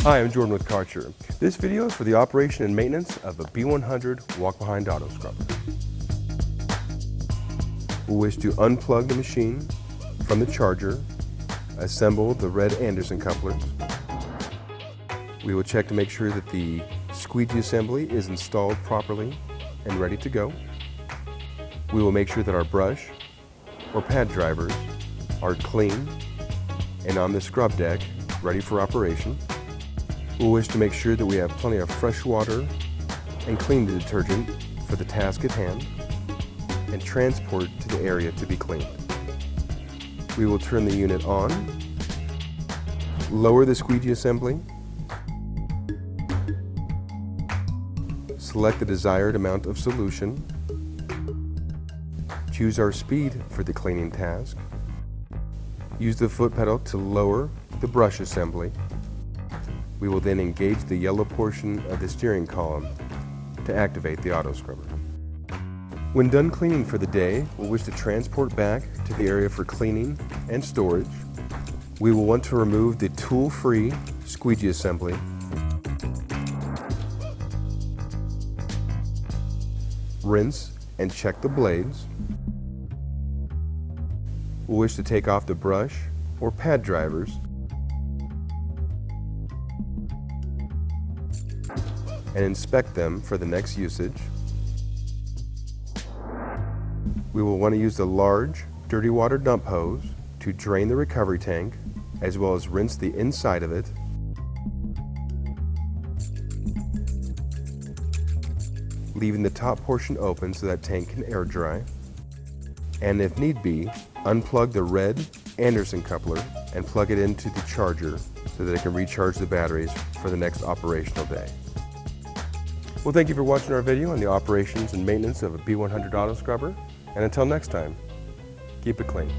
Hi, I'm Jordan with Karcher. This video is for the operation and maintenance of a B100 walk-behind auto scrubber. We wish to unplug the machine from the charger, assemble the red Anderson couplers. We will check to make sure that the squeegee assembly is installed properly and ready to go. We will make sure that our brush or pad drivers are clean and on the scrub deck, ready for operation. We'll wish to make sure that we have plenty of fresh water and clean detergent for the task at hand and transport to the area to be cleaned. We will turn the unit on, lower the squeegee assembly, select the desired amount of solution, choose our speed for the cleaning task, use the foot pedal to lower the brush assembly. We will then engage the yellow portion of the steering column to activate the auto scrubber. When done cleaning for the day, we'll wish to transport back to the area for cleaning and storage. We will want to remove the tool-free squeegee assembly, rinse and check the blades. We'll wish to take off the brush or pad drivers and inspect them for the next usage. We will want to use the large dirty water dump hose to drain the recovery tank as well as rinse the inside of it. Leaving the top portion open so that tank can air dry. And if need be, unplug the red Anderson coupler and plug it into the charger so that it can recharge the batteries for the next operational day. Well, thank you for watching our video on the operations and maintenance of a B100 auto scrubber. And until next time, keep it clean.